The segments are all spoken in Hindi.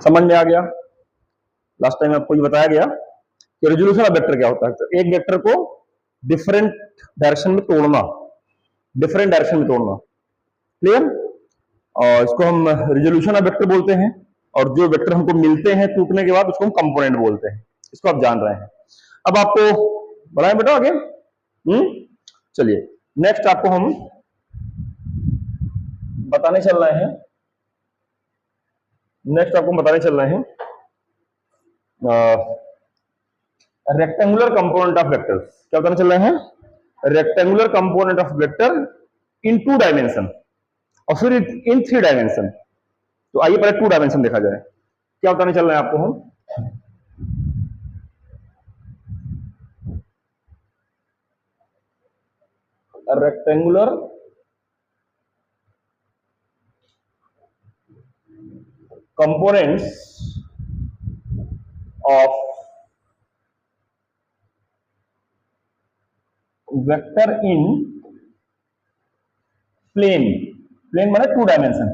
समझ में आ गया? लास्ट टाइम आपको ये बताया गया कि रेजोल्यूशन ऑफ वेक्टर क्या होता है। तो एक वेक्टर को डिफरेंट डायरेक्शन में तोड़ना, डिफरेंट डायरेक्शन में तोड़ना, क्लियर? और इसको हम रेजोल्यूशन ऑफ वेक्टर बोलते हैं, और जो वेक्टर हमको मिलते हैं टूटने के बाद उसको हम कंपोनेंट बोलते हैं। इसको आप जान रहे हैं। अब आपको बढ़ाएं बेटा आगे। चलिए नेक्स्ट आपको हम बताने चल रहे हैं, नेक्स्ट आपको बताने चल रहे हैं रेक्टेंगुलर कंपोनेंट ऑफ वेक्टर। क्या बताने चल रहे हैं? Rectangular component of vector in 2 dimension और फिर इन 3 डायमेंशन। तो आइए पहले 2 डायमेंशन देखा जाए। क्या बताने चल रहे हैं आपको हम? Rectangular components of vector in plane, plane माने 2 डायमेंशन,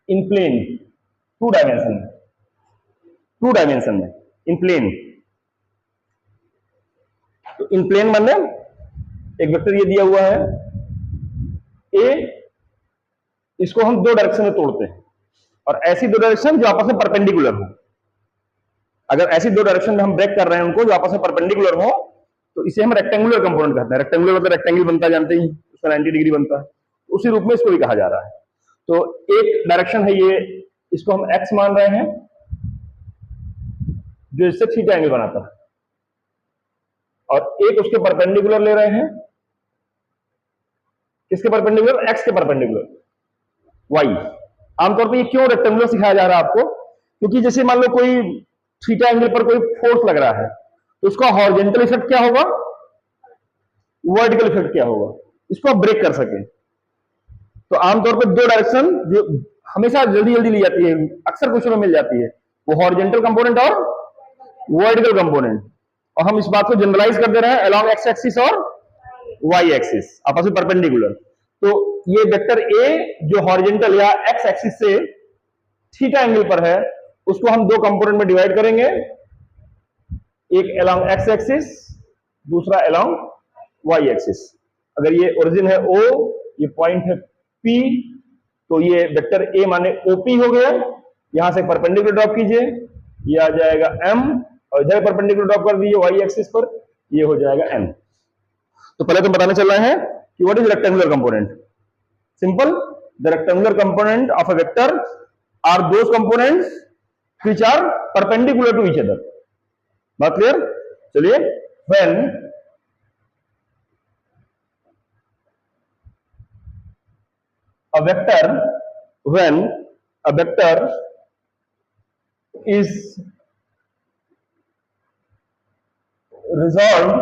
इन प्लेन 2 डायमेंशन, 2 डायमेंशन में इन प्लेन। तो इन प्लेन माने एक वेक्टर ये दिया हुआ है ए, इसको हम 2 डायरेक्शन में तोड़ते हैं, और ऐसी 2 डायरेक्शन जो आपस में परपेंडिकुलर हो। अगर ऐसी 2 डायरेक्शन में हम ब्रेक कर रहे हैं उनको जो आपस में परपेंडिकुलर हो, तो इसे हम रेक्टेंगुलर कंपोनेंट कहते हैं। रेक्टेंगुलर मतलब रेक्टेंगल बनता है, जानते ही, उसका 90 डिग्री बनता है। उसी रूप में इसको भी कहा जा रहा है। तो एक डायरेक्शन है ये, इसको हम एक्स मान रहे हैं, जो इससे थीटा एंगल बनाता है, और एक उसके परपेंडिकुलर ले रहे हैं। किसके परपेंडिकुलर? एक्स के परपेंडिकुलर, वाई। आमतौर पर ये क्यों रेक्टेंगुलर सिखाया जा रहा है आपको? क्योंकि जैसे मान लो कोई थीटा एंगल पर कोई फोर्स लग रहा है, तो उसका हॉरिजॉन्टल इफेक्ट क्या होगा, वर्टिकल इफेक्ट क्या होगा, इसको आप ब्रेक कर सके। तो आमतौर पर 2 डायरेक्शन जो हमेशा जल्दी जल्दी ली जाती है, अक्सर क्वेश्चन में मिल जाती है, वो हॉरिजॉन्टल कंपोनेंट और वर्टिकल कंपोनेंट। और हम इस बात को जनरलाइज कर दे रहे हैं अलोंग एक्स एक्सिस और वाई एक्सिस, आपस में परपेंडिकुलर। तो ये वेक्टर ए जो हॉरिजॉन्टल या एक्स एक्सिस से थीटा एंगल पर है, उसको हम 2 कंपोनेंट में डिवाइड करेंगे, एक अलोंग एक्स एक्सिस, दूसरा अलोंग वाई एक्सिस। अगर ये ओरिजिन है O, ये पॉइंट है P, तो ये वेक्टर A माने OP हो गया। यहां से परपेंडिकुलर ड्रॉप कीजिए, ये आ जाएगा M, और इधर परपेंडिकुलर ड्रॉप कर दीजिए वाई एक्सिस पर, ये हो जाएगा M। तो पहले तो बताने चल रहे हैं कि what is rectangular component. Simple, the rectangular component of a vector are those components which are perpendicular to each other। बात क्लियर? चलिए, when a vector is resolved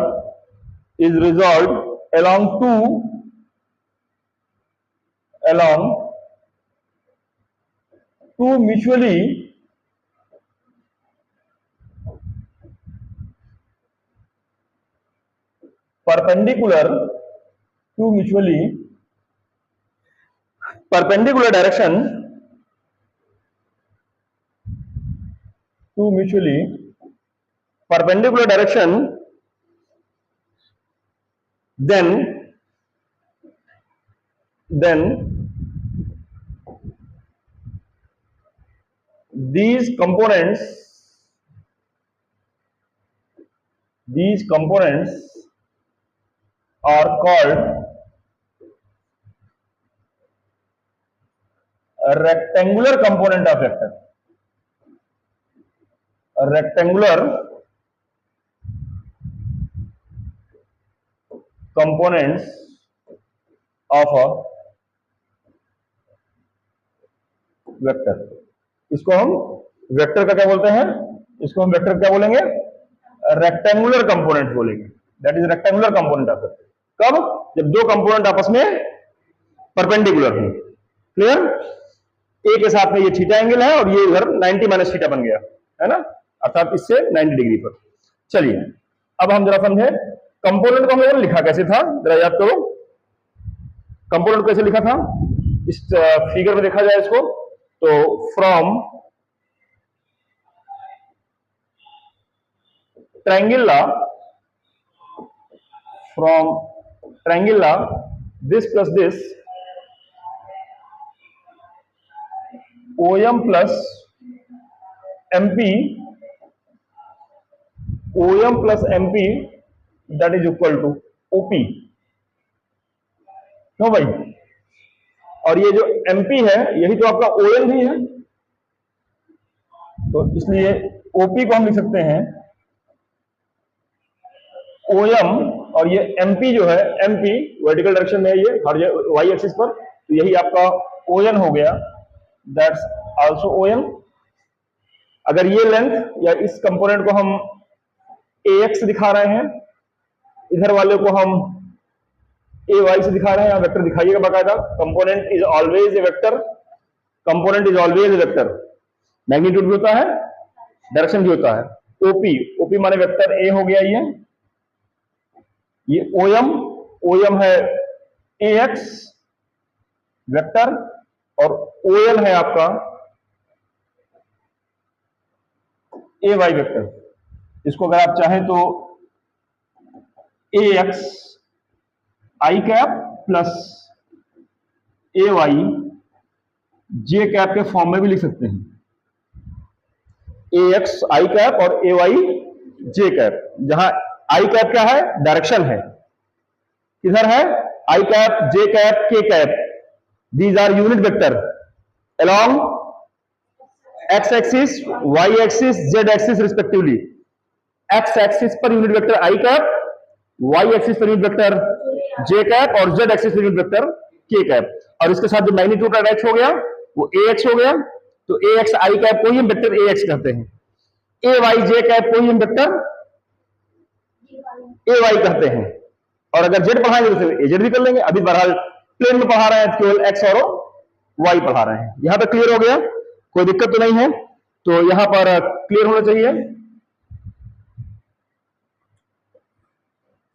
along two mutually perpendicular direction, then these components are called a rectangular component of vector। A rectangular components of a vector. इसको हम वेक्टर का क्या बोलते हैं? इसको हम वेक्टर क्या बोलेंगे? रेक्टेंगुलर कंपोनेंट बोलेंगे। That is rectangular component of vector. कब? जब 2 कंपोनेंट आपस में परपेंडिकुलर हो। क्लियर? ए के साथ में ये थीटा एंगल है और ये इधर 90 माइनस थीटा बन गया है ना, अर्थात इससे 90 डिग्री पर। चलिए अब हम जरा समझे कंपोनेंट को हमने लिखा कैसे था, जरा याद करो। कंपोनेंट कैसे लिखा था? इस फिगर में देखा जाए इसको, तो from ट्रायंगुला this plus this OM plus MP that is equal to OP। क्यों भाई? और ये जो MP है यही तो आपका OM भी है, तो इसलिए OP को हम लिख सकते हैं OM, और ये MP जो है, MP वर्टिकल डायरेक्शन में है, ये y एक्सिस पर, तो यही आपका ON हो गया, दैट्स आल्सो ON। अगर ये लेंथ या इस कंपोनेंट को हम AX दिखा रहे हैं, इधर वाले को हम AY से दिखा रहे हैं, यहाँ वेक्टर दिखाइएगा बाकायदा। Component is always a vector, magnitude भी होता है, डायरेक्शन भी होता है। OP माने वेक्टर A हो गया, ये OM है AX वेक्टर, और OL है आपका AY वेक्टर। इसको अगर आप चाहें तो AX I cap plus AY J cap के फॉर्म में भी लिख सकते हैं। AX I कैप और AY J कैप, जहां I कैप क्या है? डायरेक्शन है। किधर है? I cap, J cap, K cap, these are unit vector along x axis, y axis, z axis respectively। x axis per unit vector I cap, y axis per unit vector J cap, और z axis per unit vector K cap, और इसके साथ जो मैग्नीट्यूड अटैच हो गया वो AX हो गया। तो AX I कैप को ही हम वेक्टर AX कहते हैं, AY J कैप को ही हम वेक्टर AY कहते हैं, और अगर Z पढ़ाएंगे तो AZ भी कर लेंगे। अभी बहरहाल प्लेन में पढ़ा रहे हैं, केवल X और Y पढ़ा रहे हैं। यहां तक क्लियर हो गया? कोई दिक्कत तो नहीं है? तो यहां पर क्लियर होना चाहिए।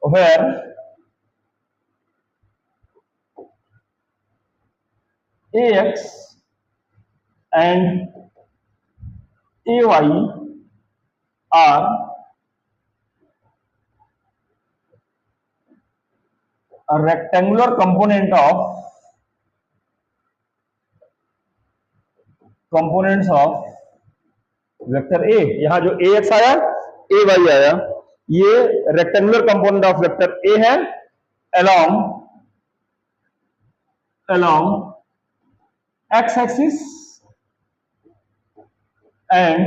Where AX and AY are a rectangular components of vector A। यहां जो AX आया, AY आया, ये rectangular component of vector A है along x axis and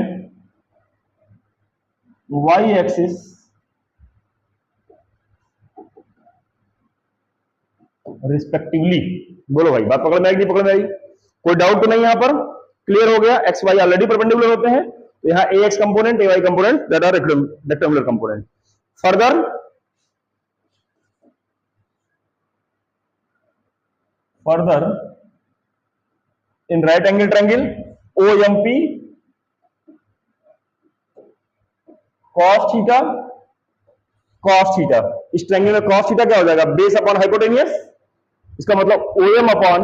y axis respectively. बोलो भाई, बात पकड़ में आएगी? पकड़ में आएगी? कोई डाउट तो नहीं? यहां पर क्लियर हो गया? एक्स वाई ऑलरेडी परपेंडिकुलर होते हैं, तो यहां AX component, AY component that are rectangular component. Further in right angle triangle OMP cos theta, इस ट्रायंगल में cos थीटा क्या हो जाएगा? Base upon hypotenuse. इसका मतलब OM upon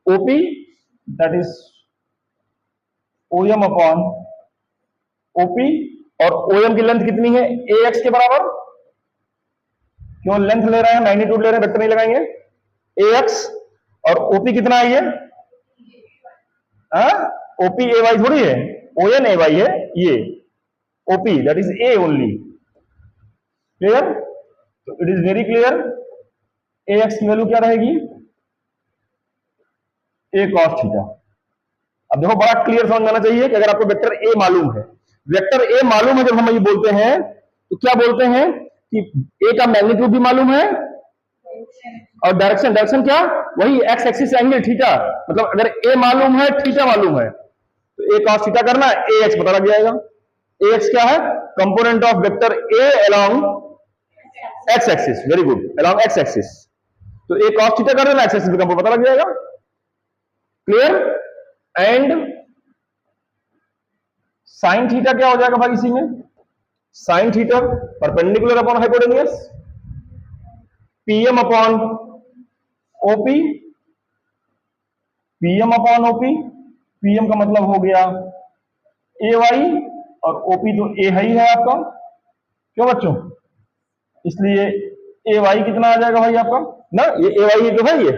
OP, that is OM upon OP, और OM की लेंथ कितनी है? AX के बराबर। क्यों लेंथ ले रहे हैं, मैग्नीट्यूड ले रहे हैं, वेक्टर नहीं लगाएंगे। AX और OP कितना है? ये OP AY थोड़ी है, ON AY है, ये OP that is A only. Clear? तो it is very clear. AX की वैल्यू क्या रहेगी? A cos theta. अब देखो, बड़ा क्लियर समझ में आना चाहिए कि अगर आपको वेक्टर A मालूम है, जब हम ये बोलते हैं तो क्या बोलते हैं कि A का मैग्नीट्यूड भी मालूम है और डायरेक्शन क्या? वही x एक्सिस एंगल थीटा। मतलब अगर A मालूम है, थीटा मालूम है, तो A cos थीटा करना, AX पता लग जाएगा। AX क्या है? Component of vector A along x axis. Very good, along x axis. तो A cos थीटा कर देना, x एक्सिस का पता लग जाएगा। क्लियर? एंड साइन थीटा क्या हो जाएगा भाई इसी में? Sine theta perpendicular upon hypotenuse, PM upon OP PM upon OP, PM का मतलब हो गया ए वाई और ओपी तो ए ही है आपका, क्यों बच्चों, इसलिए ए वाई कितना आ जाएगा भाई आपका ना, ये ए वाई है तो भाई ये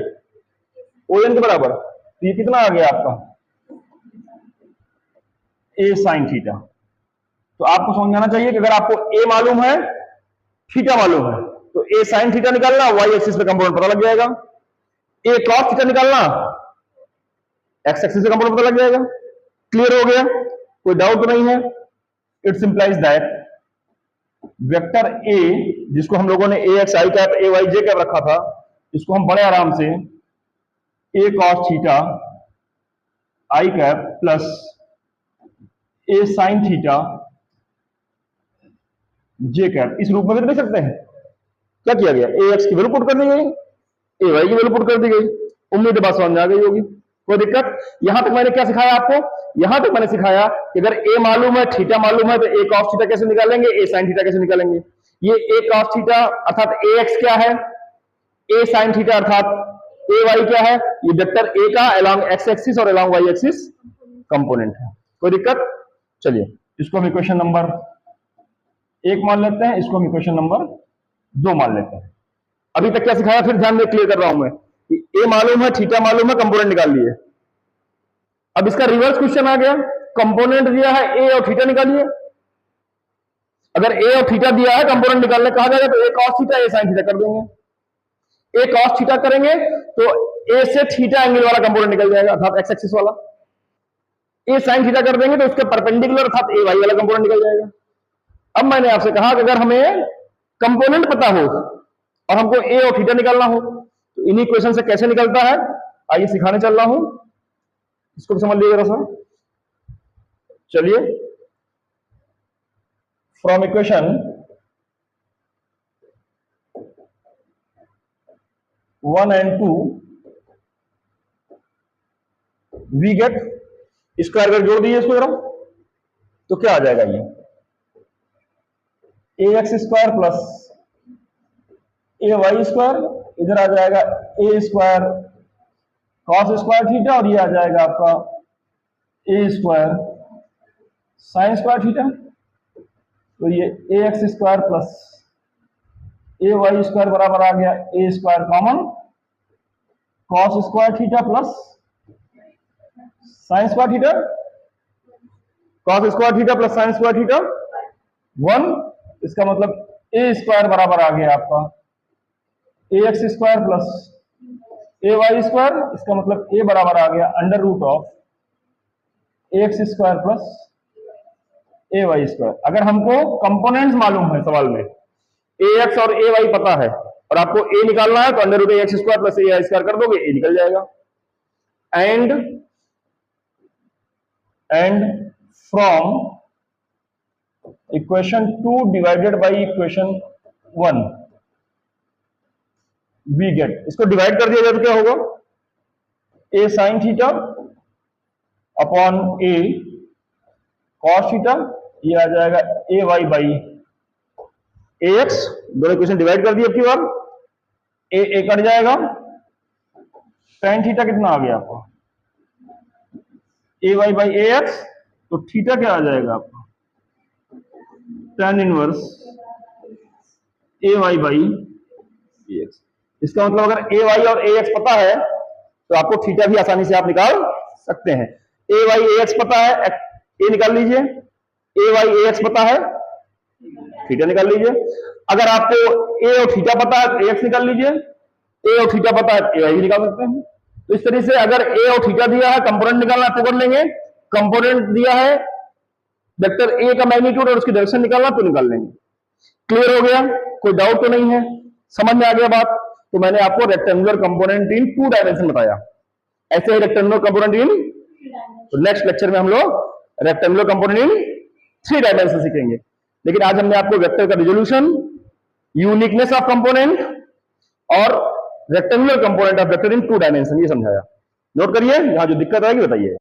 ओ एन के बराबर, तो ये कितना आ गया आपका ए साइन थीटा। तो आपको समझाना चाहिए कि अगर आपको ए मालूम है, थीटा मालूम है, तो ए साइन थीटा निकालना, वाई एक्सिस पे कंपोनेंट पता लग जाएगा, ए कॉस थीटा निकालना, एक्स एक्सिस पे कंपोनेंट पता लग जाएगा। क्लियर हो गया, कोई डाउट तो नहीं है। It's implies that vector A, जिसको हम लोगों ने A X I cap A Y J cap रखा था, इसको हम बड़े आराम से A cos theta I cap plus A sine theta J cap इस रूप में भी लिख सकते हैं। क्या किया गया, ए एक्स की वैल्यू पुट कर दी गई, ए वाई की वैल्यू पुट कर दी गई। उम्मीद है बात समझ में आ गई होगी, कोई दिक्कत। यहां तक मैंने क्या सिखाया आपको, यहां तक मैंने सिखाया कि अगर ए मालूम है, थीटा मालूम है, तो ए कॉस थीटा कैसे निकालेंगे, ए साइन थीटा कैसे निकालेंगे। ये ए कॉस थीटा अर्थात ए एक्स क्या है, ए साइन थीटा अर्थात ए वाई क्या है, ये वेक्टर ए का अलोंग एक्स एक्सिस और अलोंग वाई एक्सिस कंपोनेंट है। कोई दिक्कत। चलिए इसको हम इक्वेशन नंबर 1 मान लेते हैं, इसको हम इक्वेशन नंबर 2 मान लेते हैं। अभी तक क्या सिखाया, फिर ध्यान में क्लियर कर रहा हूं मैं कि ए मालूम है, थीटा मालूम है, कंपोनेंट निकाल लिए। अब इसका रिवर्स क्वेश्चन आ गया, कंपोनेंट दिया है ए और थीटा निकालिए। अगर ए और थीटा दिया है, कंपोनेंट निकालने कहा जाएगा, तो ए कॉस थीटा ए साइन थीटा कर देंगे। ए कॉस थीटा करेंगे तो ए से थीटा एंगल वाला कंपोनेंट निकल जाएगा अर्थात एक्स एक्सिस वाला। ए साइन थीटा कर देंगे तो उसके परपेंडिकुलर अर्थात ए वाई वाला कंपोनेंट निकल जाएगा। अब मैंने आपसे कहा कि अगर हमें कंपोनेंट पता हो और हमको ए और थीटा निकालना हो, तो इन्हीं इक्वेशन से कैसे निकलता है, आइए सिखाने चल रहा हूं, इसको भी समझ लीजिए जरा सा। चलिए, from equation 1 and 2 we get, square bracket जोड़ दीजिए इसको जरा, तो क्या आ जाएगा, ये A X square plus A Y square, इधर आ जाएगा A square cos square theta, और ये आ जाएगा आपका A square sine square theta. तो ये A X square plus A Y square बराबर आ गया A square common cos square theta plus sine square theta, cos square theta plus sine square theta 1। इसका मतलब ए स्क्वायर बराबर आ गया आपका A X square plus A Y square, इसका मतलब ए बराबर आ गया under root of A X square plus A Y square. अगर हमको कंपोनेंट्स मालूम है, सवाल में ए एक्स और ए वाई पता है और आपको ए निकालना है, तो अंडर रूट A X square plus A Y square कर दोगे, ए निकल जाएगा। And from equation 2 divided by equation 1 we get, इसको डिवाइड कर दिया जाए तो क्या होगा, A sine theta upon A cos theta, ये आ जाएगा A Y by A X. दोनों इक्वेशन डिवाइड कर दिए, अब की बार ए कट जाएगा, टेन थीटा कितना आ गया आपका A Y by A X, तो थीटा क्या आ जाएगा आपका tan inverse A Y by A X. इसका मतलब अगर ए वाई और ए एक्स पता है तो आपको थीटा भी आसानी से आप निकाल सकते हैं। ए वाई ए एक्स पता है, ए निकाल लीजिए, ए वाई ए एक्स पता है, थीटा निकाल लीजिए। अगर आपको ए और थीटा पता है तो ए एक्स निकाल लीजिए, ए और थीटा पता है ए वाई भी निकाल सकते हैं। तो इस तरह से अगर ए और थीटा दिया है, कंपोनेंट निकालना तो कर लेंगे, कंपोनेंट दिया है वेक्टर ए का मैग्नीट्यूड और उसकी डायरेक्शन निकालना तो निकाल लेंगे। क्लियर हो गया, कोई डाउट तो नहीं है, समझ में आ गया बात। तो मैंने आपको रेक्टेंगुलर कंपोनेंट इन 2 डायमेंशन बताया, ऐसे ही रेक्टेंगुलर कंपोनेंट इन, तो नेक्स्ट लेक्चर में हम लोग रेक्टेंगुलर कंपोनेंट इन 3 डायमेंशन सीखेंगे। लेकिन आज हमने आपको वेक्टर का रिजोल्यूशन, यूनिकनेस ऑफ कंपोनेंट और rectangular component of vector in 2 dimension ये समझाया। नोट करिए, यहां जो दिक्कत आएगी बताइए।